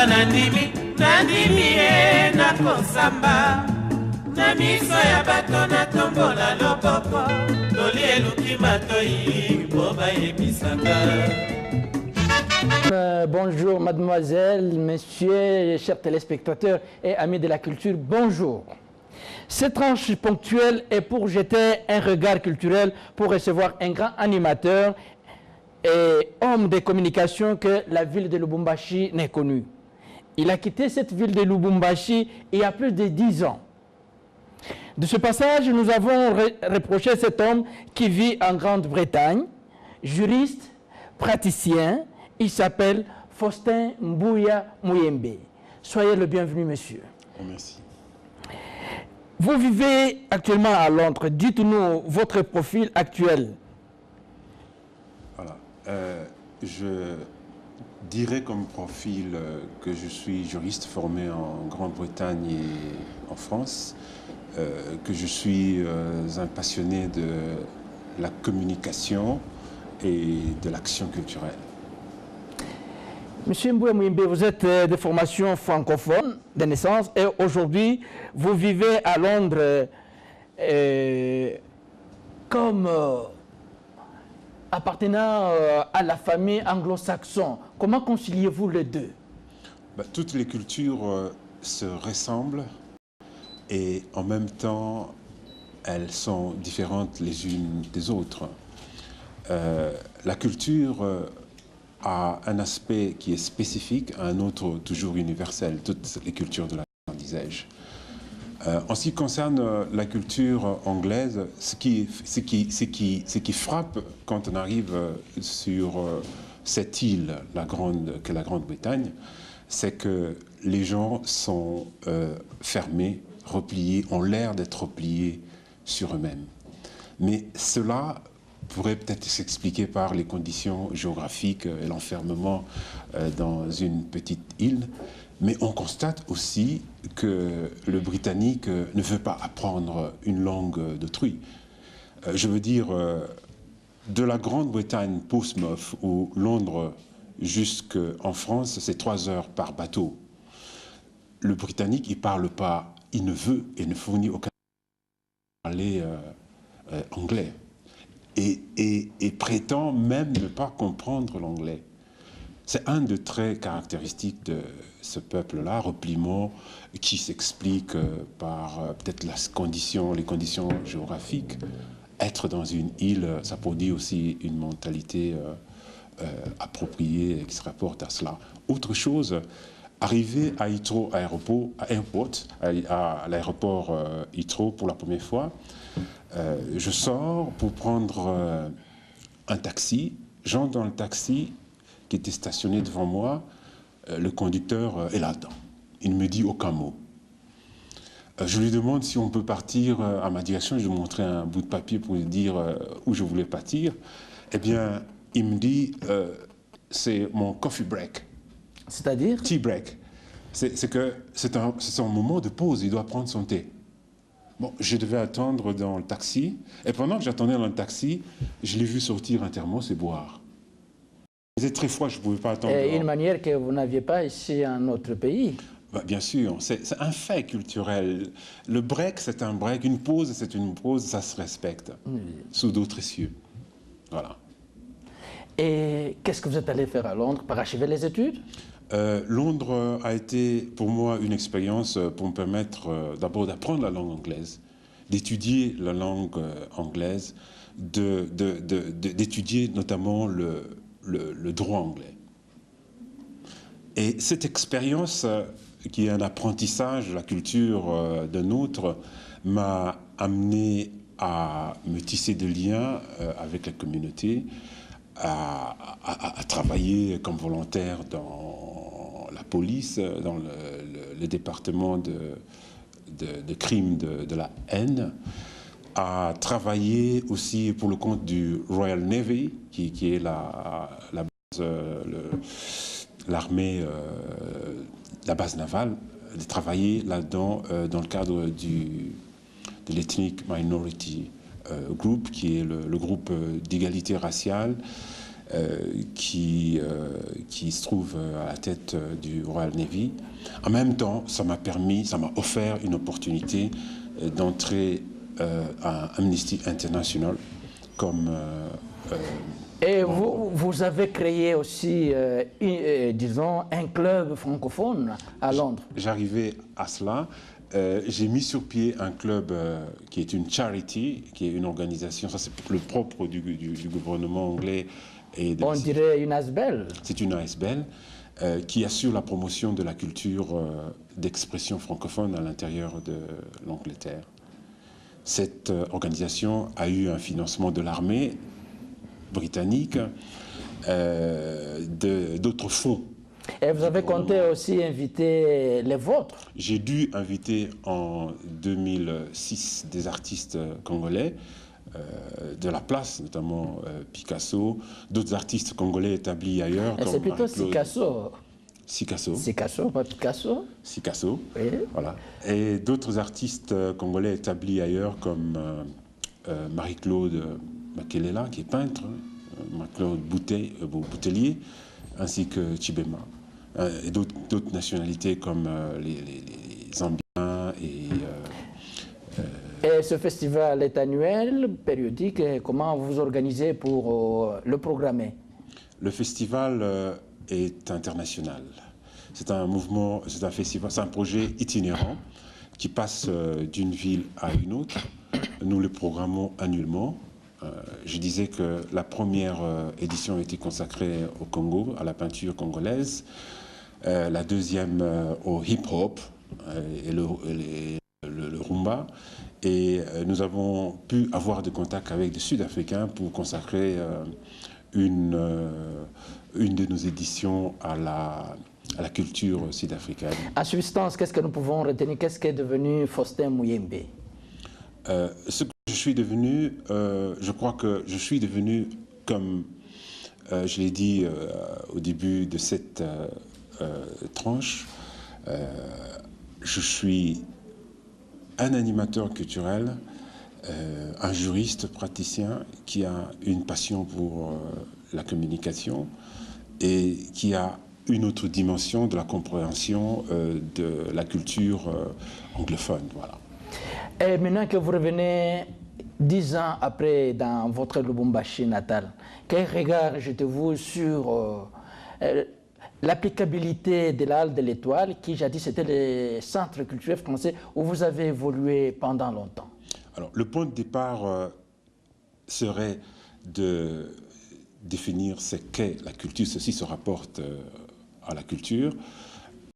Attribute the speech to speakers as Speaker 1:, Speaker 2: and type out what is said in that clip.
Speaker 1: Samba nandimi na kosamba na miso ya bato na tombola loboko toli eluki matoi po bayebisaka.
Speaker 2: Bonjour mademoiselle, messieurs, chers téléspectateurs et amis de la culture, bonjour. Cette tranche ponctuelle est pour jeter un regard culturel, pour recevoir un grand animateur et homme de communication que la ville de Lubumbashi n'est connue. Il a quitté cette ville de Lubumbashi il y a plus de 10 ans. De ce passage, nous avons reproché cet homme qui vit en Grande-Bretagne, juriste, praticien. Il s'appelle Faustin Mbouya Muyembe. Soyez le bienvenu, monsieur.
Speaker 3: Merci.
Speaker 2: Vous vivez actuellement à Londres. Dites-nous votre profil actuel.
Speaker 3: Voilà. Je dirais comme profil que je suis juriste formé en Grande-Bretagne et en France, que je suis un passionné de la communication et de l'action culturelle.
Speaker 2: Monsieur Mbouya Muyembe, vous êtes de formation francophone de naissance et aujourd'hui vous vivez à Londres comme appartenant à la famille anglo-saxonne. Comment conciliez-vous les deux?
Speaker 3: Toutes les cultures se ressemblent et en même temps elles sont différentes les unes des autres. La culture a un aspect qui est spécifique, un autre toujours universel, toutes les cultures de la terre, disais-je. En ce qui concerne la culture anglaise, ce qui frappe quand on arrive sur cette île, qu'est la Grande-Bretagne, c'est que les gens sont fermés, repliés, ont l'air d'être repliés sur eux-mêmes. Mais cela pourrait peut-être s'expliquer par les conditions géographiques et l'enfermement dans une petite île. Mais on constate aussi que le Britannique ne veut pas apprendre une langue d'autrui. Je veux dire, de la Grande-Bretagne, Portsmouth ou Londres jusqu'en France, c'est 3 heures par bateau. Le Britannique, il ne parle pas, il ne veut et ne fournit aucun parler anglais. Et prétend même ne pas comprendre l'anglais. C'est un des traits caractéristiques de ce peuple-là, repliement, qui s'explique par peut-être les conditions géographiques. Être dans une île, ça produit aussi une mentalité appropriée qui se rapporte à cela. Autre chose, arriver à Heathrow à l'aéroport Heathrow pour la première fois, je sors pour prendre un taxi. J'entre dans le taxi qui était stationné devant moi. Le conducteur est là-dedans. Il ne me dit aucun mot. Je lui demande si on peut partir à ma direction. Je lui ai montré un bout de papier pour lui dire où je voulais partir. Eh bien, il me dit c'est mon coffee break.
Speaker 2: C'est-à-dire?
Speaker 3: Tea break. C'est un moment de pause. Il doit prendre son thé. Bon, je devais attendre dans le taxi, et pendant que j'attendais dans le taxi, je l'ai vu sortir un thermos et boire. Il faisait très froid, je ne pouvais pas attendre.
Speaker 2: Et une manière que vous n'aviez pas ici en notre pays.
Speaker 3: Bien sûr, c'est un fait culturel. Le break, c'est un break, une pause, c'est une pause, ça se respecte, sous d'autres cieux. Voilà.
Speaker 2: Et qu'est-ce que vous êtes allé faire à Londres? Parachever les études?
Speaker 3: Londres a été pour moi une expérience pour me permettre d'abord d'apprendre la langue anglaise, d'étudier la langue anglaise, d'étudier notamment le droit anglais. Et cette expérience, qui est un apprentissage de la culture d'un autre, m'a amené à me tisser des liens avec la communauté, à travailler comme volontaire dans la police, dans le département de crimes de la haine, à travailler aussi pour le compte du Royal Navy, qui est l'armée, la base navale, de travailler là-dedans dans le cadre de l'Ethnic Minority Group, qui est le groupe d'égalité raciale, qui se trouve à la tête du Royal Navy. En même temps, ça m'a offert une opportunité d'entrer à Amnesty International comme...
Speaker 2: Et vous avez créé aussi, disons, un club francophone à Londres.
Speaker 3: J'arrivais à cela. J'ai mis sur pied un club qui est une charity, qui est une organisation, ça c'est le propre du gouvernement anglais. Et
Speaker 2: on dirait une ASBEL.
Speaker 3: C'est une ASBEL qui assure la promotion de la culture d'expression francophone à l'intérieur de l'Angleterre. Cette organisation a eu un financement de l'armée britannique, d'autres fonds.
Speaker 2: Et vous avez compté aussi inviter les vôtres?
Speaker 3: J'ai dû inviter en 2006 des artistes congolais de la place, notamment Picasso, d'autres artistes congolais établis ailleurs.
Speaker 2: C'est plutôt Picasso.
Speaker 3: Sikasso.
Speaker 2: Sikasso, pas Picasso.
Speaker 3: Sikasso,
Speaker 2: oui.
Speaker 3: Voilà. Et d'autres artistes congolais établis ailleurs comme Marie-Claude Makelela, qui est peintre, Marie-Claude Boutelier, ainsi que Chibema. Et d'autres nationalités comme les Zambiens et...
Speaker 2: Et ce festival est annuel, périodique, et comment vous organisez pour le programmer?
Speaker 3: Le festival est international. C'est un mouvement, c'est un festival, c'est un projet itinérant qui passe d'une ville à une autre. Nous le programmons annuellement. Je disais que la première édition a été consacrée au Congo, à la peinture congolaise. La deuxième au hip-hop et le rumba. Et nous avons pu avoir des contacts avec des Sud-Africains pour consacrer une de nos éditions à la culture sud-africaine.
Speaker 2: En substance, qu'est-ce que nous pouvons retenir? Qu'est-ce qu'est devenu Faustin Muyembe?
Speaker 3: Ce que je suis devenu, je crois que je suis devenu, comme je l'ai dit au début de cette tranche, je suis un animateur culturel, un juriste praticien qui a une passion pour la communication et qui a une autre dimension de la compréhension de la culture anglophone. Voilà.
Speaker 2: Et maintenant que vous revenez 10 ans après dans votre Lubumbashi natal, quel regard jetez-vous sur l'applicabilité de la Halle de l'Étoile, qui jadis était le centre culturel français où vous avez évolué pendant longtemps?
Speaker 3: Alors, le point de départ serait de définir ce qu'est la culture. Ceci se rapporte à la culture.